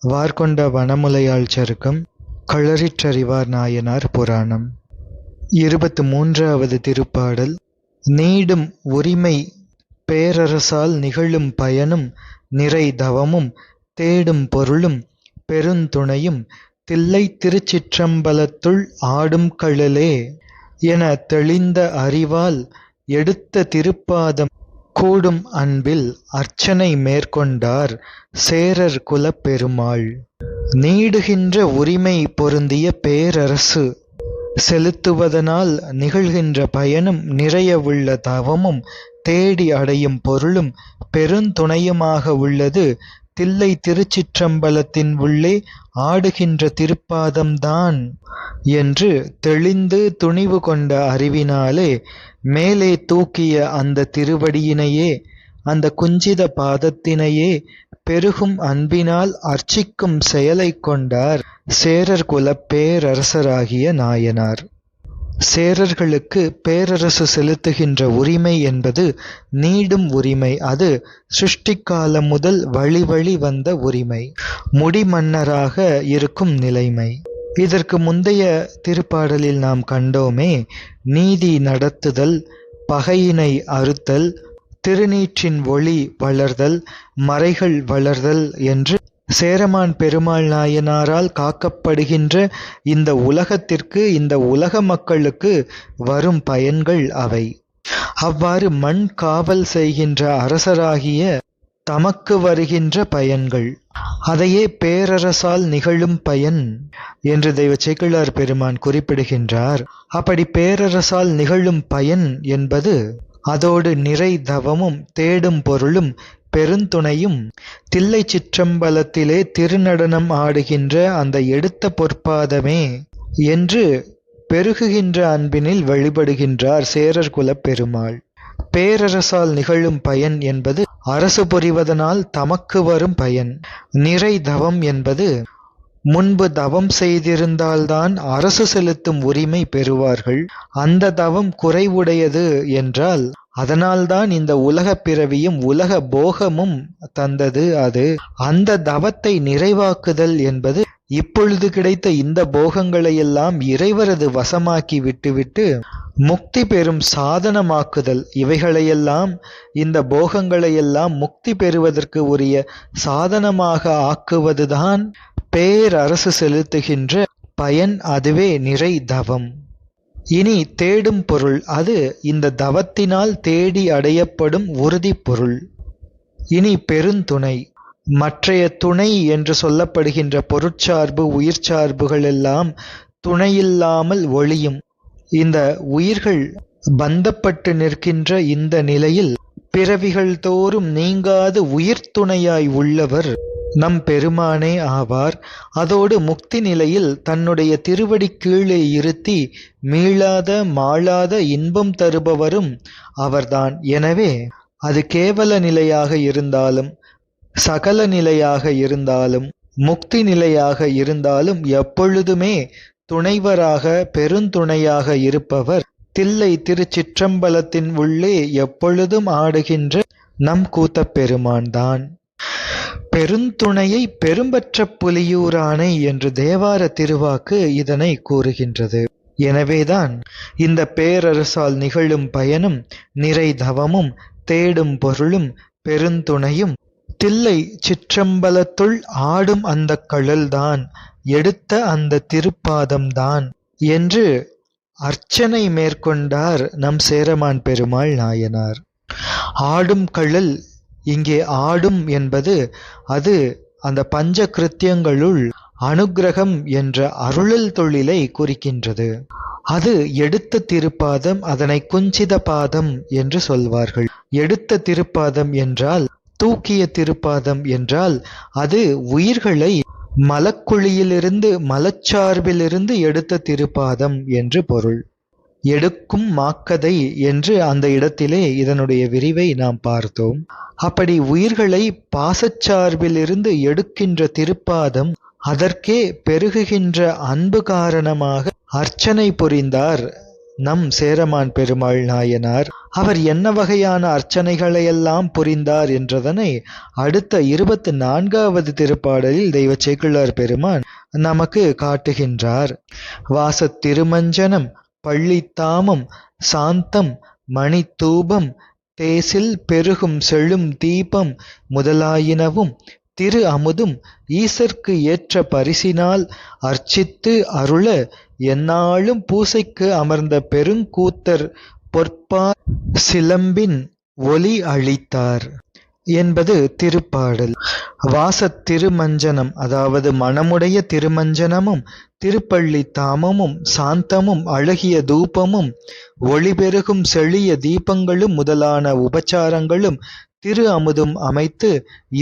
வார்கொண்ட வனமுலையாள் சருக்கம் களரிற்றறிவார் நாயனார் புராணம் 23வது திருப்பாடல். நீடும் உரிமை பேரரசால் நிகழும் பயனும் நிறை தவமும் தேடும் பொருளும் பெருந்துணையும் தில்லைத் திருச்சிற்றம்பலத்துள் ஆடும் கழலே என தெளிந்த அறிவால் எடுத்த திருப்பாதம் கூடும் அன்பில் அர்ச்சனை மேற்கொண்டார் சேரர் குலப் பெருமாள். நீடுகின்ற உரிமை பொருந்திய பேரரசு செலுத்துவதனால் நிகழ்கின்ற பயனும் நிறையவுள்ள தவமும் தேடி அடையும் பொருளும் பெருந்துணையுமாக உள்ளது தில்லை திருச்சிற்றம்பலத்தின் உள்ளே ஆடுகின்ற திருப்பாதம்தான் என்று தெளிந்து துணிவு கொண்ட அறிவினாலே மேலே தூக்கிய அந்த திருவடியினையே, அந்த குஞ்சித பாதத்தினையே பெருகும் அன்பினால் அர்ச்சிக்கும் செயலைக் கொண்டார் சேரர் குலப் பேரரசராகிய நாயனார். சேரர்களுக்கு பேரரசு செலுத்துகின்ற உரிமை என்பது நீடும் உரிமை. அது சிருஷ்டிக்காலம் முதல் வழி வழி வந்த உரிமை, முடிமன்னராக இருக்கும் நிலைமை. இதற்கு முந்தைய திருப்பாடலில் நாம் கண்டோமே, நீதி நடத்துதல், பகையினை அறுத்தல், திருநீற்றின் ஒளி வளர்தல், மறைகள் வளர்தல் என்று சேரமான் பெருமாள் நாயனாரால் காக்கப்படுகின்ற இந்த உலகத்திற்கு, இந்த உலக மக்களுக்கு வரும் பயன்கள் அவை. அவ்வாறு மண் காவல் செய்கின்ற அரசராகிய தமக்கு வருகின்ற பயன்கள், அதையே பேரரசால் நிகழும் பயன் என்று தெய்வ சேக்கிழார் பெருமான் குறிப்பிடுகின்றார். அப்படி பேரரசால் நிகழும் பயன் என்பது அதோடு நிறை தவமும் தேடும் பொருளும் பெருந்துணையும் தில்லை சிற்றம்பலத்திலே திருநடனம் ஆடுகின்ற அந்த எடுத்த பொற்பாதமே என்று பெருகுகின்ற அன்பினில் வழிபடுகின்றார் சேரர் குலப் பெருமாள். பேரரசால் நிகழும் பயன் என்பது அரசு புரிவதனால் தமக்கு வரும் பயன். நிறை தவம் என்பது முன்பு தவம் செய்திருந்தால்தான் அரசு செலுத்தும் உரிமை பெறுவார்கள். அந்த தவம் குறைவுடையது என்றால் அதனால்தான் இந்த உலக பிறவியும் உலக போகமும் தந்தது அது. அந்த தவத்தை நிறைவாக்குதல் என்பது இப்பொழுது கிடைத்த இந்த போகங்களையெல்லாம் இறைவரது வசமாக்கி விட்டுவிட்டு முக்தி பெறும் சாதனமாக்குதல். இவைகளையெல்லாம், இந்த போகங்களையெல்லாம் முக்தி பெறுவதற்கு உரிய சாதனமாக ஆக்குவதுதான் பேரரசு செலுத்துகின்ற பயன். அதுவே நிறை தவம். இனி தேடும் பொருள், அது இந்த தவத்தினால் தேடி அடையப்படும் உறுதி பொருள். இனி பெருந்துணை. மற்றைய துணை என்று சொல்லப்படுகின்ற பொருட்சார்பு உயிர் சார்புகள் எல்லாம் துணையில்லாமல் ஒழியும். இந்த உயிர்கள் பந்தப்பட்டு நிற்கின்ற இந்த நிலையில் பிறவிகள் தோறும் நீங்காது உயிர் துணையாய் உள்ளவர் நம் பெருமானே ஆவார். அதோடு முக்தி நிலையில் தன்னுடைய திருவடி கீழே இருத்தி மீளாத மாளாத இன்பம் தருபவரும் அவர்தான். எனவே அது கேவல நிலையாக இருந்தாலும், சகல நிலையாக இருந்தாலும், முக்தி நிலையாக இருந்தாலும் எப்பொழுதுமே துணைவராக பெருந்துணையாக இருப்பவர் தில்லை திருச்சிற்றம்பலத்தின் உள்ளே எப்பொழுதும் ஆடுகின்ற நம் கூத்தப் பெருமான்தான். பெருந்துணையை பெரும்பற்ற புலியூரானை என்று தேவார திருவாக்கு இதனை கூறுகின்றது. எனவேதான் இந்த பேரரசால் நிகழும் பயனும் நிறை தவமும் தேடும் பொருளும் பெருந்துணையும் தில்லை சிற்றம்பலத்துள் ஆடும் அந்த கழல்தான், எடுத்த அந்த திருப்பாதம்தான் என்று அர்ச்சனை மேற்கொண்டார் நம் சேரமான் பெருமாள் நாயனார். ஆடும் கழல், இங்கே ஆடும் என்பது அது அந்த பஞ்ச கிருத்தியங்களுள் அனுக்கிரகம் என்ற அருளல் தொழிலை குறிக்கின்றது. அது எடுத்த திருப்பாதம், அதனை குஞ்சித பாதம் என்று சொல்வார்கள். எடுத்த திருப்பாதம் என்றால், தூக்கிய திருப்பாதம் என்றால், அது உயிர்களை மலக்குழியிலிருந்து மலச்சார்பிலிருந்து எடுத்த திருப்பாதம் என்று பொருள். எடுக்கும் மாக்கதை என்று அந்த இடத்திலே இதனுடைய விரிவை நாம் பார்த்தோம். அப்படி உயிர்களை பாசச்சார்பிலிருந்து எடுக்கின்ற திருப்பாதம், அதற்கே பெருகுகின்ற அன்பு காரணமாக அர்ச்சனை புரிந்தார் நம் சேரமான் பெருமாள் நாயனார். அவர் என்ன வகையான அர்ச்சனைகளையெல்லாம் புரிந்தார் என்றதனை அடுத்த 24வது திருப்பாடலில் தெய்வ சேக்கிழார் பெருமான் நமக்கு காட்டுகின்றார். வாசத் திருமஞ்சனம் பள்ளித்தாமம் சாந்தம் மணித்தூபம் தேசில் பெருகும் செழும் தீபம் முதலாயினவும் திரு அமுதும் ஈசர்க்கு ஏற்ற பரிசினால் அர்ச்சித்து அருள எந்நாளும் பூசைக்கு அமர்ந்த பெருங்கூத்தர் பொற்பார் சிலம்பின் ஒலி அளித்தார் என்பது திருப்பாடல். வாசத் திருமஞ்சனம் அதாவது மணமுடைய திருமஞ்சனமும் திருப்பள்ளி தாமமும் சாந்தமும் அழகிய தூபமும் ஒளிபெருகும் செழிய தீபங்களும் முதலான உபச்சாரங்களும் திரு அமுதும் அமைத்து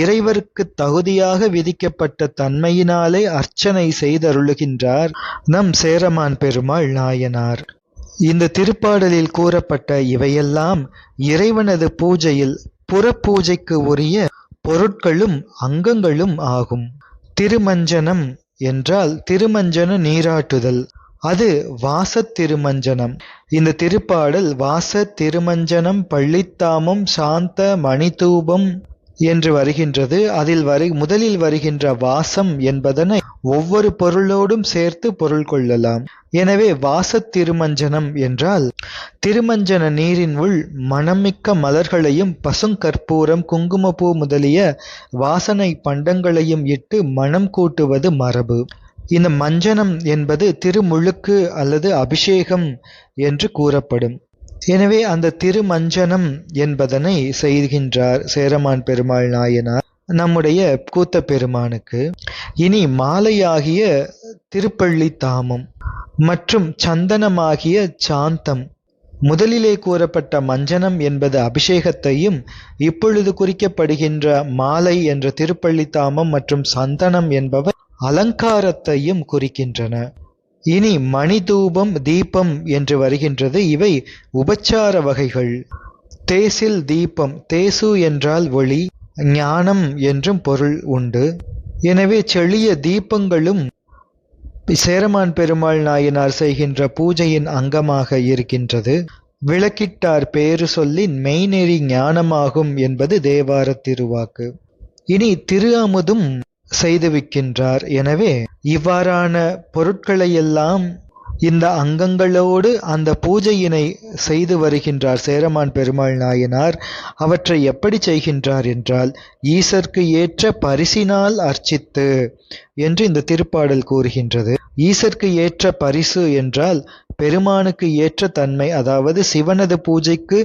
இறைவருக்கு தகுதியாக விதிக்கப்பட்ட தன்மையினாலே அர்ச்சனை செய்தருளுகின்றார் நம் சேரமான் பெருமாள் நாயனார். இந்த திருப்பாடலில் கூறப்பட்ட இவையெல்லாம் இறைவனது பூஜையில் புறப்பூஜைக்கு உரிய பொருட்களும் அங்கங்களும் ஆகும். திருமஞ்சனம் என்றால் திருமஞ்சன நீராட்டுதல், அது வாசத் திருமஞ்சனம். இந்த திருப்பாடல் வாச திருமஞ்சனம் பள்ளித்தாமம் சாந்த மணிதூபம் என்று வருகின்றது. அதில் முதலில் வருகின்ற வாசம் என்பதனை ஒவ்வொரு பொருளோடும் சேர்த்து பொருள் கொள்ளலாம். எனவே வாசத் திருமஞ்சனம் என்றால் திருமஞ்சன நீரின் உள் மணமிக்க மலர்களையும் பசுங்கற்பூரம் குங்குமப்பூ முதலிய வாசனை பண்டங்களையும் இட்டு மணம் கூட்டுவது மரபு. இந்த மஞ்சனம் என்பது திருமுழுக்கு அல்லது அபிஷேகம் என்று கூறப்படும். எனவே அந்த திருமஞ்சனம் என்பதனை செய்கின்றார் சேரமான் பெருமாள் நாயனார் நம்முடைய கூத்த பெருமானுக்கு. இனி மாலையாகிய திருப்பள்ளி தாமம் மற்றும் சந்தனமாகிய சாந்தம். முதலிலே கூறப்பட்ட மஞ்சனம் என்பது அபிஷேகத்தையும் இப்பொழுது குறிக்கப்படுகின்ற மாலை என்ற திருப்பள்ளி தாமம் மற்றும் சந்தனம் என்பவை அலங்காரத்தையும் குறிக்கின்றன. இனி மணிதூபம் தீபம் என்று வருகின்றது. இவை உபச்சார வகைகள். தேசில் தீபம், தேசு என்றால் ஒளி, ஞானம் என்றும் பொருள் உண்டு. எனவே செழிய தீபங்களும் சேரமான் பெருமாள் நாயனார் செய்கின்ற பூஜையின் அங்கமாக இருக்கின்றது. விளக்கிட்டார் பேரு சொல்லின் மெய்நெறி ஞானமாகும் என்பது தேவார திருவாக்கு. இனி திரு அமுதும் செய்துவிக்கின்றார். எனவே இவ்வாறான பொருட்களையெல்லாம் இந்த அங்கங்களோடு அந்த பூஜையினை செய்து வருகின்றார் சேரமான் பெருமாள் நாயனார். அவற்றை எப்படி செய்கின்றார் என்றால் ஈசர்க்கு ஏற்ற பரிசினால் அர்ச்சித்து என்று இந்த திருப்பாடல் கூறுகின்றது. ஈசர்க்கு ஏற்ற பரிசு என்றால் பெருமானுக்கு ஏற்ற தன்மை, அதாவது சிவனது பூஜைக்கு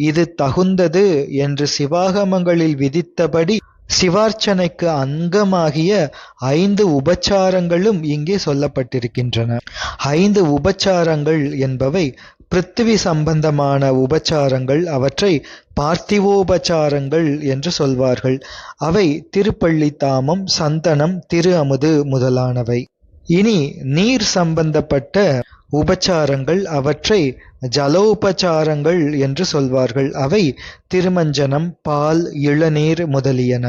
இது தகுந்தது என்று சிவாகமங்களில் விதித்தபடி சிவார்ச்சனைக்கு அங்கமாகிய 5 உபச்சாரங்களும் இங்கே சொல்லப்பட்டிருக்கின்றன. 5 உபச்சாரங்கள் என்பவை பிருத்திவி சம்பந்தமான உபச்சாரங்கள். அவற்றை பார்த்திவோபச்சாரங்கள் என்று சொல்வார்கள். அவை திருப்பள்ளி தாமம், சந்தனம், திரு அமுது முதலானவை. இனி நீர் சம்பந்தப்பட்ட உபச்சாரங்கள், அவற்றை ஜலோபச்சாரங்கள் என்று சொல்வார்கள். அவை திருமஞ்சனம், பால், இளநீர் முதலியன.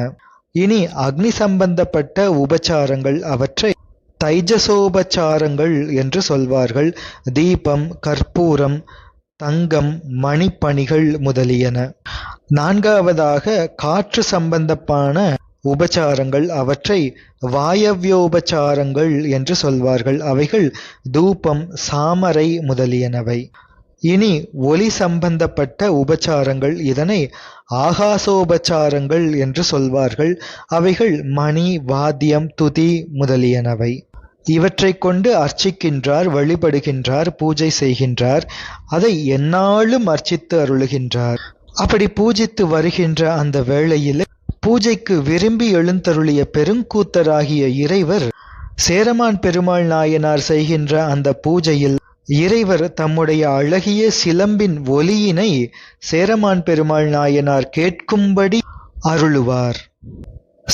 இனி அக்னி சம்பந்தப்பட்ட உபச்சாரங்கள், அவற்றை தைஜசோபச்சாரங்கள் என்று சொல்வார்கள். தீபம், கற்பூரம், தங்கம், மணிப்பணிகள் முதலியன. 4வதாக காற்று சம்பந்தமான உபச்சாரங்கள், அவற்றை வாயவ்யோபச்சாரங்கள் என்று சொல்வார்கள். அவைகள் தூபம், சாமரை முதலியனவை. இனி ஒலி சம்பந்தப்பட்ட உபச்சாரங்கள், இதனை ஆகாசோபச்சாரங்கள் என்று சொல்வார்கள். அவைகள் மணி, வாத்தியம், துதி முதலியனவை. இவற்றை கொண்டு அர்ச்சிக்கின்றார், வழிபடுகின்றார், பூஜை செய்கின்றார். அதை எந்நாளும் அர்ச்சித்து அருளுகின்றார். அப்படி பூஜித்து வருகின்ற அந்த வேளையில் பூஜைக்கு விரும்பி எழுந்தருளிய பெருங்கூத்தராகிய இறைவர் சேரமான் பெருமாள் நாயனார் செய்கின்ற அந்த பூஜையில் இறைவர் தம்முடைய அழகிய சிலம்பின் ஒலியினை சேரமான் பெருமாள் நாயனார் கேட்கும்படி அருளுவார்.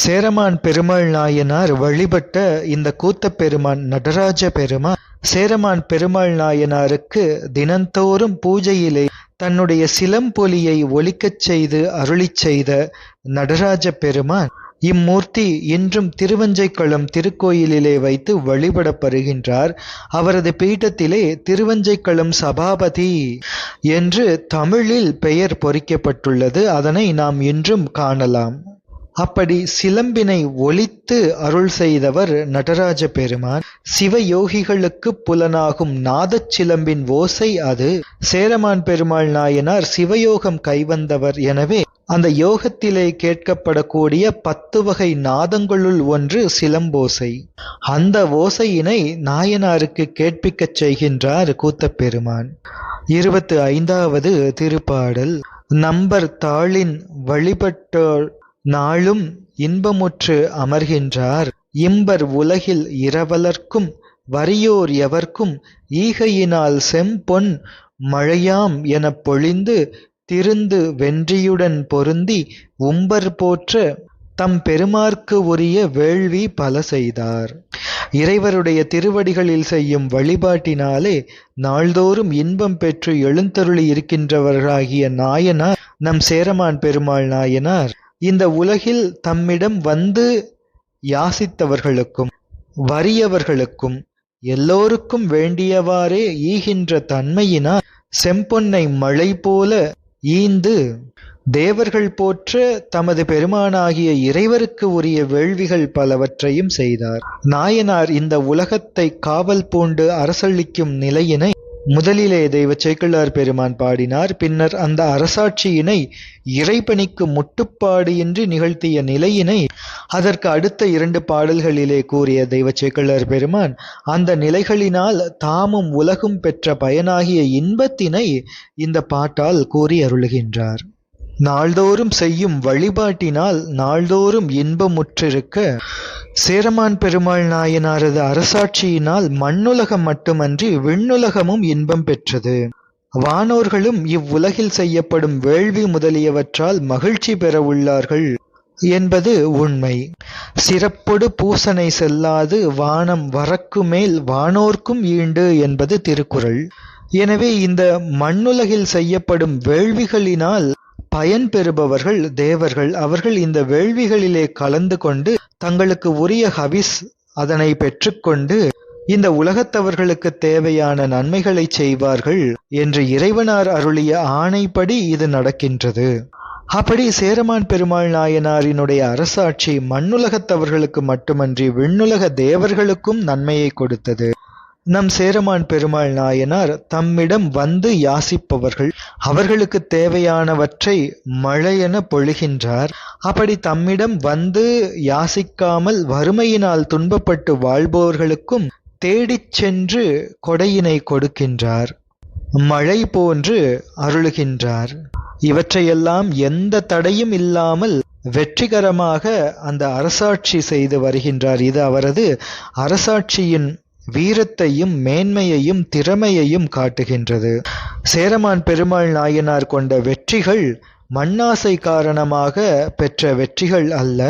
சேரமான் பெருமாள் நாயனார் வழிபட்ட இந்த கூத்த பெருமான் நடராஜ பெருமான் சேரமான் பெருமாள் நாயனாருக்கு தினந்தோறும் பூஜையிலே தன்னுடைய சிலம்பொலியை ஒலிக்கச் செய்து அருளிச் செய்த நடராஜ பெருமான் இம்மூர்த்தி இன்றும் திருவஞ்சைக்களம் திருக்கோயிலிலே வைத்து வழிபடப்படுகின்றார். அவரது பீഠத்திலே திருவஞ்சைக்களம் சபாபதி என்று தமிழில் பெயர் பொறிக்கப்பட்டுள்ளது. அதனை நாம் இன்றும் காணலாம். அப்படி சிலம்பினை ஒலித்து அருள் செய்தவர் நடராஜ பெருமான். சிவயோகிகளுக்கு புலனாகும் நாதச் சிலம்பின் ஓசை அது. சேரமான் பெருமாள் நாயனார் சிவயோகம் கைவந்தவர். எனவே அந்த யோகத்திலே கேட்கப்படக்கூடிய 10 வகை நாதங்களுள் ஒன்று சிலம்போசை. அந்த ஓசையினை நாயனாருக்கு கேட்பிக்கச் செய்கின்றார் கூத்தப் பெருமான். 25வது திருப்பாடல். நம்பர் தாளின் வழிபட்டோர் நாளும் இன்பமுற்று அமர்கின்றார். இம்பர் உலகில் இரவலர்க்கும் வறியோர் எவர்க்கும் ஈகையினால் செம்பொன் மழையாம் எனப் பொழிந்து திருந்து வென்றியுடன் பொருந்தி உம்பர் போற்ற தம் பெருமார்க்கு உரிய வேள்வி பல செய்தார். இறைவருடைய திருவடிகளில் செய்யும் வழிபாட்டினாலே நாள்தோறும் இன்பம் பெற்று எழுந்தருளி இருக்கின்றவர்களாகிய நாயனார் நம் சேரமான் பெருமாள் நாயனார் இந்த உலகில் தம்மிடம் வந்து யாசித்தவர்களுக்கும் வறியவர்களுக்கும் எல்லோருக்கும் வேண்டியவாறே ஈகின்ற தன்மையினால் செம்பொன்னை மழை போல ஈந்து தேவர்கள் போற்ற தமது பெருமானாகிய இறைவருக்கு உரிய வேள்விகள் பலவற்றையும் செய்தார். நாயனார் இந்த உலகத்தை காவல் பூண்டு அரசளிக்கும் நிலையினை முதலிலே தெய்வ சேக்கிழார் பெருமான் பாடினார். பின்னர் அந்த அரசாட்சியினை இறைபணிக்கு முட்டுப்பாடியின்றி நிகழ்த்திய நிலையினை அதற்கு அடுத்த 2 பாடல்களிலே கூறிய தெய்வ சேக்கிழார் பெருமான் அந்த நிலைகளினால் தாமும் உலகும் பெற்ற பயனாகிய இன்பத்தினை இந்த பாட்டால் கூறி அருளுகின்றார். நாள்தோறும் செய்யும் வழிபாட்டினால் நாள்தோறும் இன்பமுற்றிருக்க சேரமான் பெருமாள் நாயனாரது அரசாட்சியினால் மண்ணுலகம் மட்டுமன்றி விண்ணுலகமும் இன்பம் பெற்றது. வானோர்களும் இவ்வுலகில் செய்யப்படும் வேள்வி முதலியவற்றால் மகிழ்ச்சி பெற உள்ளார்கள் என்பது உண்மை. சிறப்பொடு பூசனை செல்லாது வானம் வரக்கு மேல் வானோர்க்கும் ஈண்டு என்பது திருக்குறள். எனவே இந்த மண்ணுலகில் செய்யப்படும் வேள்விகளினால் பயன் பெறுபவர்கள் தேவர்கள். அவர்கள் இந்த வேள்விகளிலே கலந்து கொண்டு தங்களுக்கு உரிய ஹவிஸ் அதனை பெற்றுக்கொண்டு இந்த உலகத்தவர்களுக்கு தேவையான நன்மைகளை செய்வார்கள் என்று இறைவனார் அருளிய ஆணைப்படி இது நடக்கின்றது. அப்படி சேரமான் பெருமாள் நாயனாரினுடைய அரசாட்சி மண்ணுலகத்தவர்களுக்கு மட்டுமன்றி விண்ணுலக தேவர்களுக்கும் நன்மையை கொடுத்தது. நம் சேரமான் பெருமாள் நாயனார் தம்மிடம் வந்து யாசிப்பவர்கள் அவர்களுக்கு தேவையானவற்றை மழையென பொழிகின்றார். அப்படி தம்மிடம் வந்து யாசிக்காமல் வறுமையினால் துன்பப்பட்டு வாழ்பவர்களுக்கும் தேடிச் சென்று கொடையினை கொடுக்கின்றார். மழை போன்று அருளுகின்றார். இவற்றையெல்லாம் எந்த தடையும் இல்லாமல் வெற்றிகரமாக அந்த அரசாட்சி செய்து வருகின்றார். இது அவரது அரசாட்சியின் வீரத்தையும் மேன்மையையும் திறமையையும் காட்டுகின்றது. சேரமான் பெருமாள் நாயனார் கொண்ட வெற்றிகள் மண்ணாசை காரணமாக பெற்ற வெற்றிகள் அல்ல.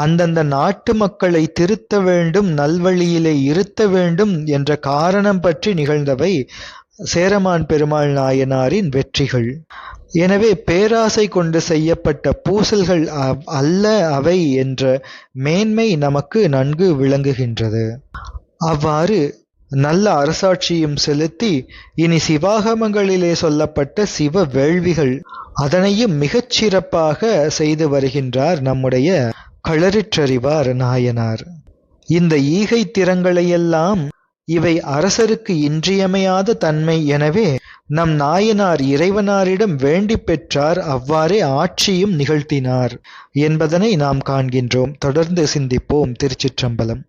அந்தந்த நாட்டு மக்களை திருத்த வேண்டும், நல்வழியிலே இருத்த வேண்டும் என்ற காரணம் பற்றி நிகழ்ந்தவை சேரமான் பெருமாள் நாயனாரின் வெற்றிகள். எனவே பேராசை கொண்டு செய்யப்பட்ட பூசல்கள் அல்ல அவை என்ற மேன்மை நமக்கு நன்கு விளங்குகின்றது. அவ்வாறு நல்ல அரசாட்சியும் செலுத்தி இனி சிவாகமங்களிலே சொல்லப்பட்ட சிவ வேள்விகள் அதனையும் மிகச் சிறப்பாக செய்து வருகின்றார் நம்முடைய களரிற்றறிவார் நாயனார். இந்த ஈகை திறங்களையெல்லாம் இவை அரசருக்கு இன்றியமையாத தன்மை. எனவே நம் நாயனார் இறைவனாரிடம் வேண்டி பெற்றார். அவ்வாறே ஆட்சியும் நிகழ்த்தினார் என்பதனை நாம் காண்கின்றோம். தொடர்ந்து சிந்திப்போம். திருச்சிற்றம்பலம்.